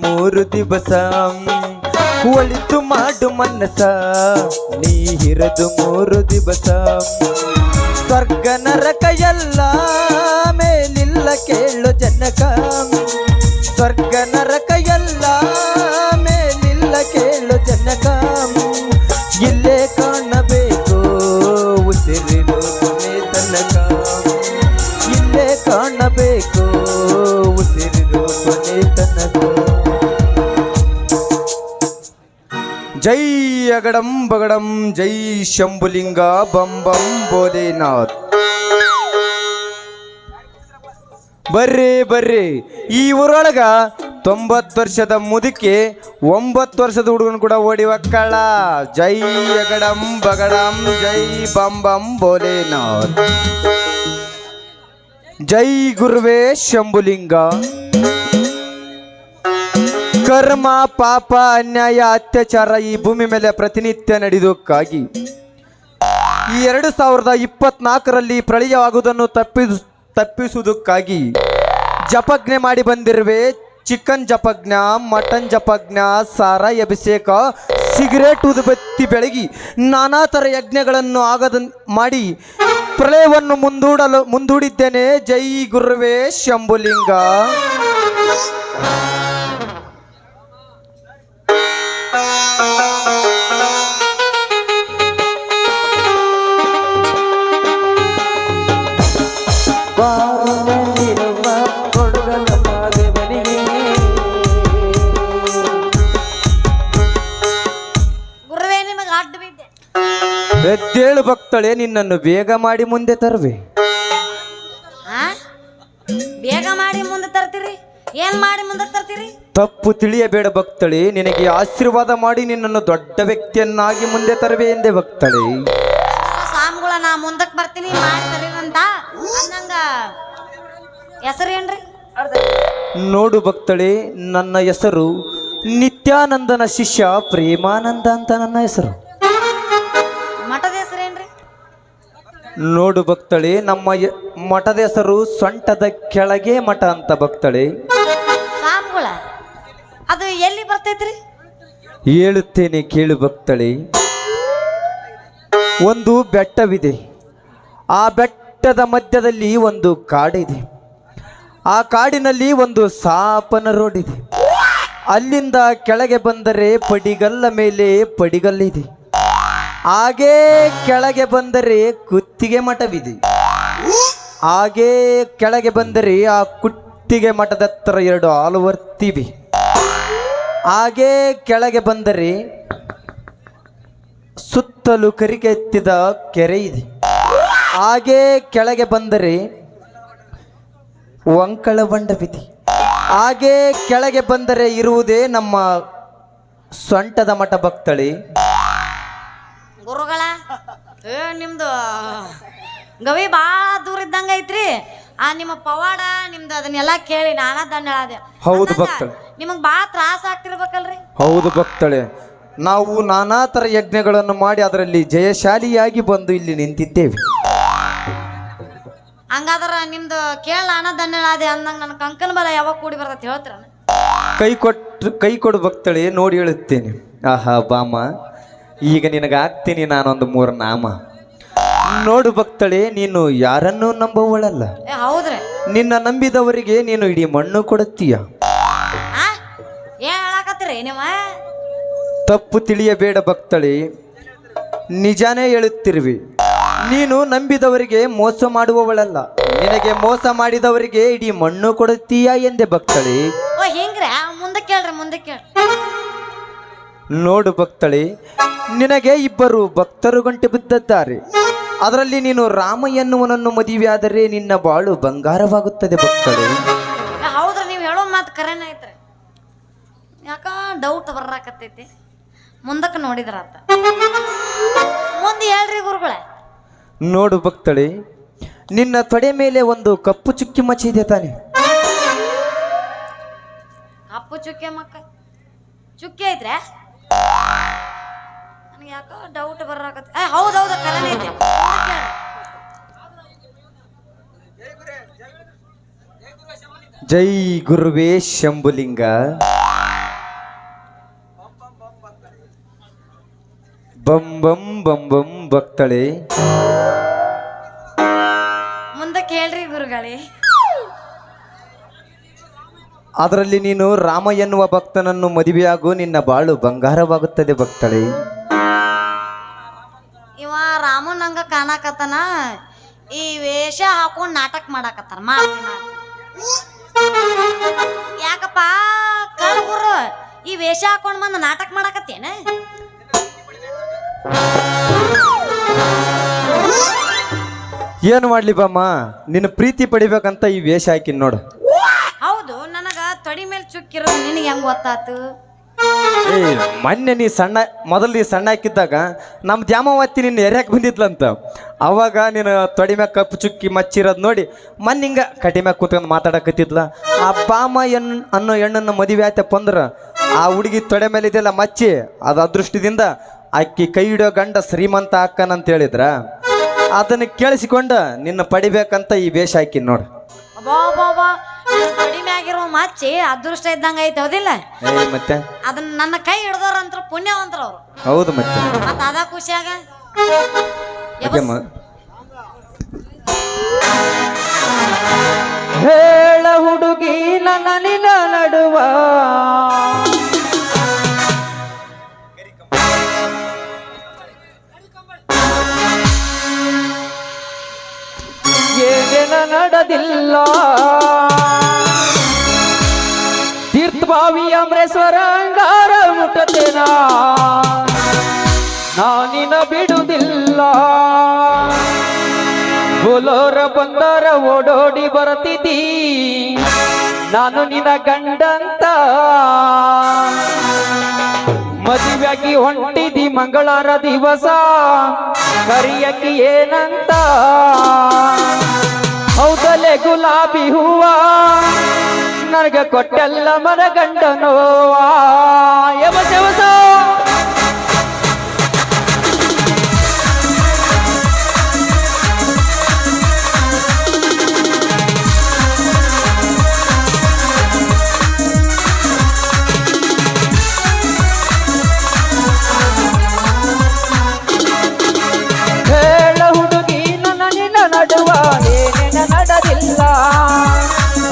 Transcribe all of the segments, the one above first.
ಮೂರು ದಿವಸ ಒಳಿತು ಮಾಡು ಮನಸ ನೀ ಹಿರದು ಮೂರು ದಿವಸ ಸ್ವರ್ಗ ನರಕ ಎಲ್ಲ ಮೇಲಿಲ್ಲ ಕೇಳು ಜನಕ ಸ್ವರ್ಗ ನರಕ ಎಲ್ಲ ಮೇಲಿಲ್ಲ ಕೇಳು ಜನಕ ಇಲ್ಲೇ ಕಾಣಬೇಕು ಉಸಿರಿರೋ ಕೊನೆ ತನಕ ಇಲ್ಲೇ ಕಾಣಬೇಕು ಉಸಿರಿರೋ ಕೊನೆ ತನಕ ಜೈ ಅಗಡಂ ಬಗಡಂ ಜೈ ಶಂಭುಲಿಂಗ ಬಂ ಬಂ ಭೋಲೆನಾಥ್. ಬರ್ರಿ ಬರ್ರಿ, ಈ ಊರೊಳಗ 90 ವರ್ಷದ ಮುದುಕಿ 9 ವರ್ಷದ ಹುಡುಗನ ಕೂಡ ಓಡಿ ಒಕ್ಕಳ. ಜೈ ಅಗಡಂ ಬಗಡಂ ಜೈ ಬಂ ಬಂ ಭೋಲೆನಾಥ್. ಜೈ ಗುರುವೇ ಶಂಭುಲಿಂಗ. ಕರ್ಮ ಪಾಪ ಅನ್ಯಾಯ ಅತ್ಯಾಚಾರ ಈ ಭೂಮಿ ಮೇಲೆ ಪ್ರತಿನಿತ್ಯ ನಡೆಯುವುದಕ್ಕಾಗಿ ಈ 2024ರಲ್ಲಿ ಪ್ರಳಯವಾಗುವುದನ್ನು ತಪ್ಪಿಸುವುದಕ್ಕಾಗಿ ಜಪಜ್ಞೆ ಮಾಡಿ ಬಂದಿರುವೆ. ಚಿಕನ್ ಜಪಜ್ಞ, ಮಟನ್ ಜಪಜ್ಞ, ಸಾರಾಯಿ ಅಭಿಷೇಕ, ಸಿಗರೇಟ್ ಉದುಬತ್ತಿ ಬೆಳಗಿ ನಾನಾ ಥರ ಯಜ್ಞಗಳನ್ನು ಮಾಡಿ ಪ್ರಳಯವನ್ನು ಮುಂದೂಡಿದ್ದೇನೆ. ಜೈ ಗುರುವೇ ಶಂಭುಲಿಂಗ. ಎದ್ದೇಳು ಭಕ್ತಳೆ, ನಿನ್ನನ್ನು ಬೇಗ ಮಾಡಿ ಮುಂದೆ ತರುವೆ. ಬೇಗ ಮಾಡಿ ಮುಂದೆ ತರ್ತೀರಿ? ಏನ್ ಮಾಡಿ ಮುಂದೆ ತರ್ತೀರಿ? ತಪ್ಪು ತಿಳಿಯಬೇಡ ಭಕ್ತಳೆ, ನಿನಗೆ ಆಶೀರ್ವಾದ ಮಾಡಿ ನಿನ್ನನ್ನು ದೊಡ್ಡ ವ್ಯಕ್ತಿಯನ್ನಾಗಿ ಮುಂದೆ ತರುವೆ ಎಂದೆ ಭಕ್ತಳೆ. ಸ್ವಾಮಿಗಳ ನಾ ಮುಂದಕ್ಕೆ ಬರ್ತೀನಿ ಮಾಡ್ತಾರಿ ಅಂತ ಅನ್ನಂಗ ಹೆಸರೇನ್ರಿ? ನೋಡು ಭಕ್ತಳೆ, ನನ್ನ ಹೆಸರು ನಿತ್ಯಾನಂದನ ಶಿಷ್ಯ ಪ್ರೇಮಾನಂದ ಅಂತ ನನ್ನ ಹೆಸರು. ಮಠದ ಹೆಸರೇನ್ರಿ? ನೋಡು ಭಕ್ತಳೆ, ನಮ್ಮ ಮಠದ ಹೆಸರು ಸೊಂಟದ ಕೆಳಗೆ ಮಠ ಅಂತ ಭಕ್ತಳೆ. ಸ್ವಾಮಿಗಳ ಅದು ಎಲ್ಲಿ ಬರ್ತೈತ್ರಿ? ಹೇಳುತ್ತೇನೆ ಕೇಳು ಭಕ್ತಳೆ. ಒಂದು ಬೆಟ್ಟವಿದೆ. ಆ ಬೆಟ್ಟದ ಮಧ್ಯದಲ್ಲಿ ಒಂದು ಕಾಡಿದೆ. ಆ ಕಾಡಿನಲ್ಲಿ ಒಂದು ಸಾಪನ ರೋಡ್ ಇದೆ. ಅಲ್ಲಿಂದ ಕೆಳಗೆ ಬಂದರೆ ಪಡಿಗಲ್ಲ ಮೇಲೆ ಪಡಿಗಲ್ಲಿದೆ. ಹಾಗೇ ಕೆಳಗೆ ಬಂದರೆ ಕುತ್ತಿಗೆ ಮಠವಿದೆ. ಹಾಗೇ ಕೆಳಗೆ ಬಂದರೆ ಆ ಕುತ್ತಿಗೆ ಮಠದ ಹತ್ರ 2 ಆಲುವರ್ತಿವೆ. ಹಾಗೇ ಕೆಳಗೆ ಬಂದರೆ ಸುತ್ತಲೂ ಕರಿಕೆತ್ತಿದ ಕೆರೆ ಇದೆ. ಹಾಗೇ ಕೆಳಗೆ ಬಂದರೆ ವಂಕಳ ಬಂಡವಿದೆ. ಹಾಗೇ ಕೆಳಗೆ ಬಂದರೆ ಇರುವುದೇ ನಮ್ಮ ಸೊಂಟದ ಮಠ ಭಕ್ತಳೆ. ಗುರುಗಳ ನಿಮ್ದು ಗವಿ ಭಾಳ ದೂರ ಇದ್ದಂಗ ಐತ್ರಿ. ಆ ನಿಮ್ಮ ಪವಾಡ ನಿಮ್ದು ಅದನ್ನೆಲ್ಲ ಕೇಳಿ ನಾನಾ ಧನ್ಯಳಾದೆ. ಹೌದು ಭಕ್ತಳೆ, ನಿಮಗ್ ಭಾಳ ತ್ರಾಸ ಆಗ್ತಿರ್ಬೇಕಲ್ರಿ? ಹೌದು ಭಕ್ತಳೆ, ನಾವು ನಾನಾ ಥರ ಯಜ್ಞಗಳನ್ನು ಮಾಡಿ ಅದರಲ್ಲಿ ಜಯಶಾಲಿಯಾಗಿ ಬಂದು ಇಲ್ಲಿ ನಿಂತಿದ್ದೇವೆ. ಹಂಗಾದ್ರ ನಿಮ್ದು ಕೇಳಿ ನಾನಾ ಧನ್ಯಳಾದೆ ಅಂದಂಗ ನನ್ನ ಕಂಕನ ಬಲ ಯಾವಾಗ ಕೂಡಿ ಬರ್ತೈತೆ ಹೇಳ್ತೀರ? ಕೈ ಕೊಡು ಭಕ್ತಳೆ, ನೋಡಿ ಹೇಳುತ್ತೇನೆ. ಆಹಾ ಬಾಮ, ಈಗ ನಿನಗಾಗ್ತೀನಿ ನಾನೊಂದು 3 ನಾಮ. ನೋಡು ಭಕ್ತಳೆ, ನೀನು ಯಾರನ್ನೂ ನಂಬುವಳಲ್ಲ. ಹೌದ್ರಿ? ನಿನ್ನ ನಂಬಿದವರಿಗೆ ನೀನು ಇಡೀ ಮಣ್ಣು ಕೊಡುತ್ತೀಯ. ಏನ್ ಹೇಳಕತ್ತೀರಿ ನಿಮ್ಮ? ತಪ್ಪು ತಿಳಿಯಬೇಡ ಭಕ್ತಳೆ, ನಿಜಾನೇ ಹೇಳುತ್ತಿರುವೆ. ನೀನು ನಂಬಿದವರಿಗೆ ಮೋಸ ಮಾಡುವವಳಲ್ಲ. ನಿನಗೆ ಮೋಸ ಮಾಡಿದವರಿಗೆ ಇಡೀ ಮಣ್ಣು ಕೊಡುತ್ತೀಯ ಎಂದೆ ಭಕ್ತಳೆ. ಓ ಹಿಂಗ್ರ? ಮುಂದೆ ಕೇಳ್ರಿ, ಮುಂದೆ ಕೇಳ್ರಿ. ನೋಡು ಭಕ್ತಳೆ, ನಿನಗೆ 2 ಭಕ್ತರು ಗಂಟೆ ಬಿದ್ದಿದ್ದಾರೆ. ಅದರಲ್ಲಿ ನೀನು ರಾಮ ಎನ್ನುವನನ್ನು ಮದುವೆಯಾದರೆ ನಿನ್ನ ಬಾಳು ಬಂಗಾರವಾಗುತ್ತದೆ ಭಕ್ತಳೆ. ಹೌದ್ರಿ, ನೀವು ಹೇಳೋ ಮಾತು ಕರೆನೇ ಐತ್ರಿ. ಯಾಕ ಡೌಟ್ ಬರಾಕತ್ತೈತಿ. ಮುಂದಕ್ಕೆ ನೋಡಿದ್ರಾತ. ಮುಂದೆ ಹೇಳ್ರಿ ಗುರುಗಳೇ. ನೋಡು ಭಕ್ತಳೆ, ನಿನ್ನ ತೊಡೆ ಮೇಲೆ ಒಂದು ಕಪ್ಪು ಚುಕ್ಕಿ ಮಚ್ಚಿ ಇದೆ ತಾನೆ? ಕಪ್ಪು ಚುಕ್ಕಿ ಮಕ್ಕ ಚುಕ್ಕಿ ಐತ್ರೆ? ನನಗೆ ಯಾಕೋ ಡೌಟ್ ಬರಾಕತ್ತ. ಹೌದೌದು ಕರೆನೇ ಐತಿ. ಜೈ ಗುರುವೇ ಶಂಭುಲಿಂಗ. ಬಂ ಬಂ ಬಂ ಬಂ ಭಕ್ತಳೆ. ಮುಂದಕ್ಕೆ ಹೇಳ್ರಿ ಗುರುಗಳೇ. ಅದರಲ್ಲಿ ನೀನು ರಾಮ ಎನ್ನುವ ಭಕ್ತನನ್ನು ಮದುವೆಯಾಗು, ನಿನ್ನ ಬಾಳು ಬಂಗಾರವಾಗುತ್ತದೆ ಭಕ್ತಳೆ. ಇವ ರಾಮನಂಗ ಕಾಣಕತ್ತನ, ಈ ವೇಷ ಹಾಕೊಂಡು ನಾಟಕ ಮಾಡಾಕತ್ತಾರ. ಮಾಡ್ತೀನಿ ಯಾಕಪ್ಪ ಕಳ್ ಗುರು, ಈ ವೇಷ ಹಾಕೊಂಡ್ ಬಂದು ನಾಟಕ ಮಾಡಾಕತ್ತೇನ? ಏನು ಮಾಡ್ಲಿ ಬಾಮ್ಮ, ನಿನ್ನ ಪ್ರೀತಿ ಪಡಿಬೇಕಂತ ಈ ವೇಷ ಹಾಕಿನ್ ನೋಡು. ಹೌದು, ನನಗ ತೊಡಿ ಮೇಲೆ ಚುಕ್ಕಿರೋದು ನಿನಗೆ ಹೆಂಗ್ ಗೊತ್ತಾತು? ಏ ಮೊನ್ನೆ ನೀ ಸಣ್ಣ ಹಾಕಿದ್ದಾಗ ನಮ್ಮ ದ್ಯಾಮವತ್ತಿ ನಿನ್ನ ಎರ್ಯಾಕೆ ಬಂದಿದ್ಲಂತ. ಅವಾಗ ನೀನು ತೊಡಿ ಮ್ಯಾಗ ಕಪ್ಪು ಚುಕ್ಕಿ ಮಚ್ಚಿರೋದು ನೋಡಿ ಮೊನ್ನೆ ಹಿಂಗ ಕಟಿ ಮ್ಯಾಗ ಕೂತ್ಕೊಂಡು ಮಾತಾಡಕತ್ತಿದ್ಲ. ಆ ಬಾಮ ಅನ್ನೋ ಹೆಣ್ಣನ್ನು ಮದುವೆ ಆಯ್ತಪ್ಪ ಅಂದ್ರೆ ಆ ಹುಡುಗಿ ತೊಡೆ ಮೇಲೆ ಇದೆಲ್ಲ ಮಚ್ಚಿ, ಅದು ಅದೃಷ್ಟದಿಂದ ಆಕಿ ಕೈ ಹಿಡೋ ಗಂಡ ಶ್ರೀಮಂತ ಅಕ್ಕನಂತ ಹೇಳಿದ್ರ. ಅದನ್ನು ಕೇಳಿಸಿಕೊಂಡು ನಿನ್ನ ಪಡಿಬೇಕಂತ ಈ ವೇಷ ಹಾಕಿನ್ ನೋಡು. ಬಾಬಾ ತೊಡಿ ಮ್ಯಾಗಿರೋ ಮಚ್ಚಿ ಅದೃಷ್ಟ ಇದ್ದಂಗ ಐತೆ, ಹೌದಿಲ್ಲ? ಮತ್ತೆ ಅದನ್ನ ನನ್ನ ಕೈ ಹಿಡ್ದವ್ರಂತ್ರ ಪುಣ್ಯವಂತರ ಅವ್ರು. ಹೌದು ಮತ್ತೆ ಮತ್ತ ಅದ ಖುಷಿಯಾಗ ಹೇಳ ಹುಡುಗಿ ನನ್ನ ನಿನ್ನ ನಡುವ ಏನೇನ ನಡೆದಿಲ್ಲ. ತೀರ್ಥಭಾವಿ ಅಮರೇಶ್ವರ ಅಂಗಾರ ಮುಟ್ಟತೇನ, ನಾನಿನ ಬಿಡುವುದಿಲ್ಲ. ಬೋಲೋರ ಬಂದರ ಓಡೋಡಿ ಬರತಿದ್ದಿ, ನಾನು ನಿನ್ನ ಗಂಡಂತ. ಮದುವೆಯಾಗಿ ಹೊಂಟಿದಿ ಮಂಗಳವಾರ ದಿವಸ, ಕರಿಯಕ್ಕೆ ಏನಂತ? ಹೌದಲೆ ಗುಲಾಬಿ ಹೂವ ನನಗೆ ಕೊಟ್ಟೆಲ್ಲ ಮನ ಗಂಡನೋವಾ. ಯವಸ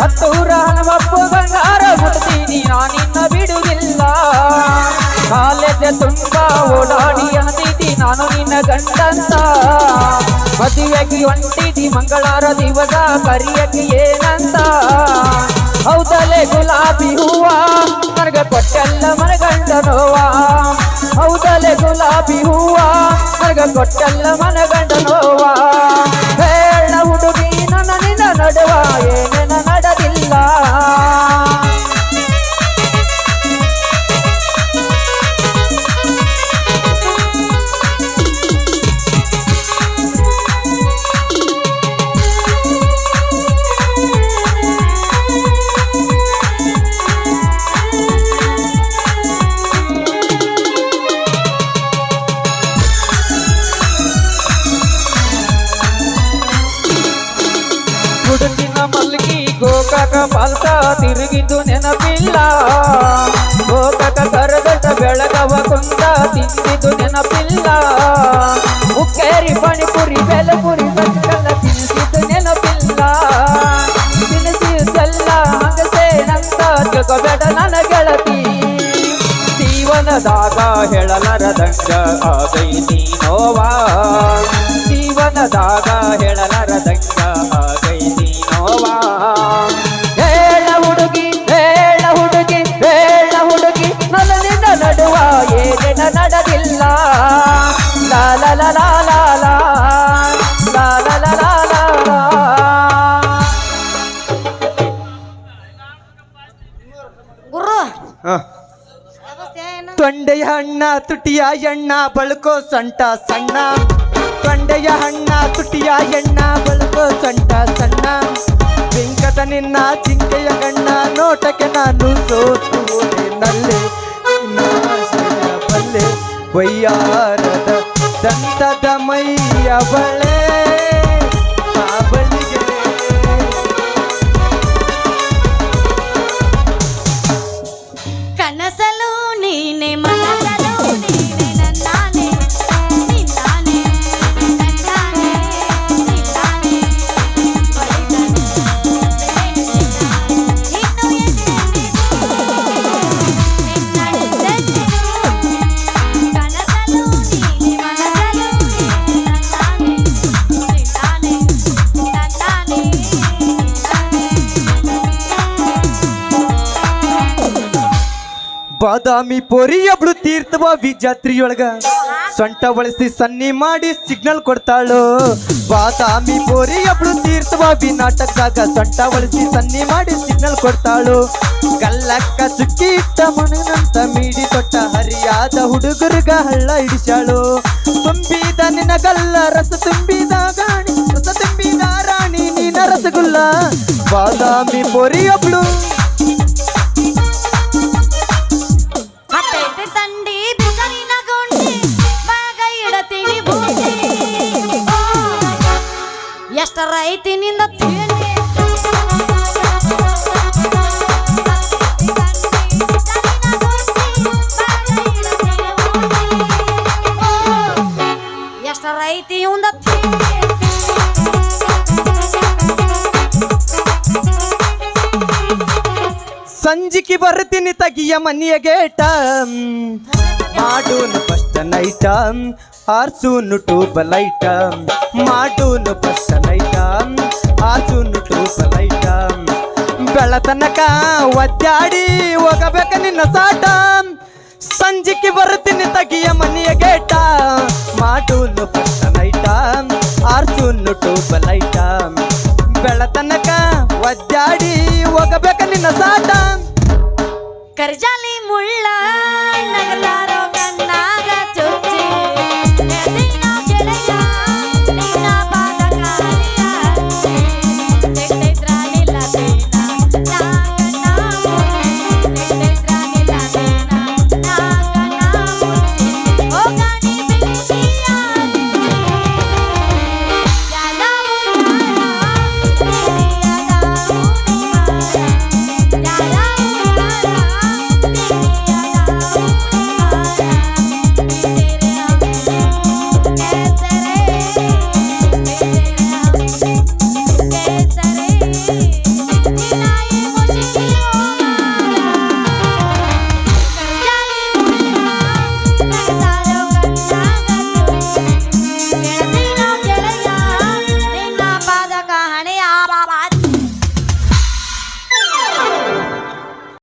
ಹತ್ತೂರ ಹನುಮಪ್ಪು ಬಂಗಾರ ಮುಟ್ತೀನಿ, ನಾನಿನ್ನ ಬಿಡುವುದಿಲ್ಲ. ಕಾಲೇಜ ತುಂಬ ಓಡಾಡಿ ಅಂದಿದ್ದಿ, ನಾನು ನಿನ್ನ ಗಂಡಂತ. ಮದುವೆಗೆ ಹೊಂಟಿದಿ ಮಂಗಳವಾರ ದಿವಸ, ಕರಿಯಕ್ಕೆ ಏನಂತ? ಹೌದಲೆ ಗುಲಾಬಿ ಹೂವ ನನಗೆ ಕೊಟ್ಟೆಲ್ಲ ಮನಗಂಡನೋವ. ಹೌದಲೆ ಗುಲಾಬಿ ಹೂವ ನನಗೆ ಕೊಟ್ಟೆಲ್ಲ ಮನಗಂಡನೋವ. ಹೇಳ ಹುಡುಗಿ ನನ್ನ ನಿನ್ನ ನಡುವ ಏನೇನ ನಡೆದಿಲ್ಲ. ಹುಡುಗಿನ ಮಲ್ಗಿ ಗೋಕಾಕ ಪಾಲ್ಕ ತಿರುಗಿದ್ದು ನೆನಪಿಲ್ಲ. ಗೋಕಾಕ ಕರದಟ ಬೆಳಗವ ಕುಂದ ತಿಂದಿದ್ದು ನೆನಪಿಲ್ಲ. ಉಕ್ಕೇರಿ ಪಾಣಿಪುರಿ ಬೆಲಪುರಿ ಬಸ್ಕಲ್ಲ ತಿನ್ನಿಸಿದ್ದು ನೆನಪಿಲ್ಲ. ತಿನ್ನಿಸಿದ್ದೆಲ್ಲ ಹಂಗಸೇನಂತ ತಿಳ್ಕೊಬೇಡ ನನ್ನ ಗೆಳತಿ. ಜೀವನದಾಗ ಹೇಳಲಾರದಂಗ ಆಗೈತಿ ನೋವಾ. ಜೀವನದಾಗ ಹೇಳಲಾರದಂಗ ಆಗೈತಿ ನೋವಾ. ಹೇಳ ಹುಡುಗಿ ಹೇಳ ಹುಡುಗಿ ಹೇಳ ಹುಡುಗಿ ನನ್ನ ನಿನ್ನ ನಡುವ ಏನೇನ ನಡೆದಿಲ್ಲ. ಲಾ ಲಾ ಲಾ ಲಾ ಲಾ ಲಾ ಲಾ ಲಾ ಲಾ ಲಾ ಲಾ ಲಾ. ಗುರು ಹ. ವ್ಯವಸ್ಥೆ ಏನು? ತೊಂಡೆಯ ಹಣ್ಣ ತುಟಿಯ ಎಣ್ಣ ಬಳ್ಕೋ ಸೊಂಟ ಸಣ್ಣ. ತೊಂಡೆಯ ಹಣ್ಣ ತುಟಿಯ ಎಣ್ಣ ಬಳ್ಕೋ ಸೊಂಟ ಸಣ್ಣ. ಬಿಂಕದ ನಿನ್ನ ಜಿಂಕೆಯ ಗಣ್ಣ ನೋಟಕ್ಕೆ ನಾನು ಸೋತು ಹೋದೆ ನಲ್ಲೆ. ಬಲ್ಲೆ ವಯ್ಯಾರದ ದಂತದ ಮೈಯ ಬಳೆ ಬಳಿಗೆ. ಕನಸಲು ನೀನೆ ಮನಸಲು ನೀನೆ ನನ್ನಾನೆ. ಬಾದಾಮಿ ಪೋರಿ ಒಬ್ಳು ತೀರ್ಥವಾವಿ ಜಾತ್ರೆಯೊಳಗ ಸೊಂಟ ಬಳಸಿ ಸನ್ನಿ ಮಾಡಿ ಸಿಗ್ನಲ್ ಕೊಡ್ತಾಳು. ಬಾದಾಮಿ ಪೋರಿ ಒಬ್ಳು ತೀರ್ಥವಾವಿ ನಾಟಕದಾಗ ಸೊಂಟ ಬಳಸಿ ಸನ್ನಿ ಮಾಡಿ ಸಿಗ್ನಲ್ ಕೊಡ್ತಾಳು. ಗಲ್ಲಕ್ಕ ಚುಕ್ಕಿ ಇಟ್ಟ ಮನನಂತ ಮೀಡಿ ತೊಟ್ಟ ಹರಿಯಾದ ಹುಡುಗರ್ಗ ಹಳ್ಳ ಹಿಡಿಸಾಳು. ತುಂಬಿದ ನಿನ್ನ ಗಲ್ಲ ರಸ ತುಂಬಿದ ಗಾಣಿ ರಸ ತುಂಬಿದ ರಾಣಿ ನೀನ ರಸಗುಲ್ಲ. ಬಾದಾಮಿ ಪೋರಿ ಒಬ್ಳು ಹತ್ತೈತೆ ತಂಡಿ ಬಿಸರಿನ ಗುಂಡಿ ಬಾಗ ಇಡತೀನಿ ಬೂಟಿ. ಎಷ್ಟರ ಐತಿ ನಿಂದ ತಿಳಿ ಎಷ್ಟರ ಐತಿ ಇವಂದ ಸಂಜಿಕೆ ಬರ್ತೀನಿ ತಗಿಯ ಮನೆಯ ಗೇಟ ಮಾಡೂನು ಫಸ್ಟ್ ನೈಟ ಆರ್ಸೂನು ಟೂಬ್ ಲೈಟ ಮಾಡೂನು ಫಸ್ಟ್ ನೈಟ ಆರ್ಸೂನು ಟೂಬ್ ಲೈಟ ಬೆಳತನಕ ಒದ್ದಾಡಿ ಹೋಗಬೇಕ ನಿನ್ನ ಸಾಟ. ಸಂಜಿಕೆ ಬರ್ತೀನಿ ತಗಿಯ ಮನೆಯ ಗೇಟ ಮಾಡೂನು ಫಸ್ಟ್ ನೈಟ ಆರ್ಸೂನು ಟೂಬ್ ಲೈಟ ಬೆಳತನಕ ಒದ್ದಾಡಿ ಹೋಗಬೇಕ ನಿನ್ನ ಸಾಟ. ಕರ್ಜಾಲಿ ಮುಳ್ಳ ನಗಲಾರೋ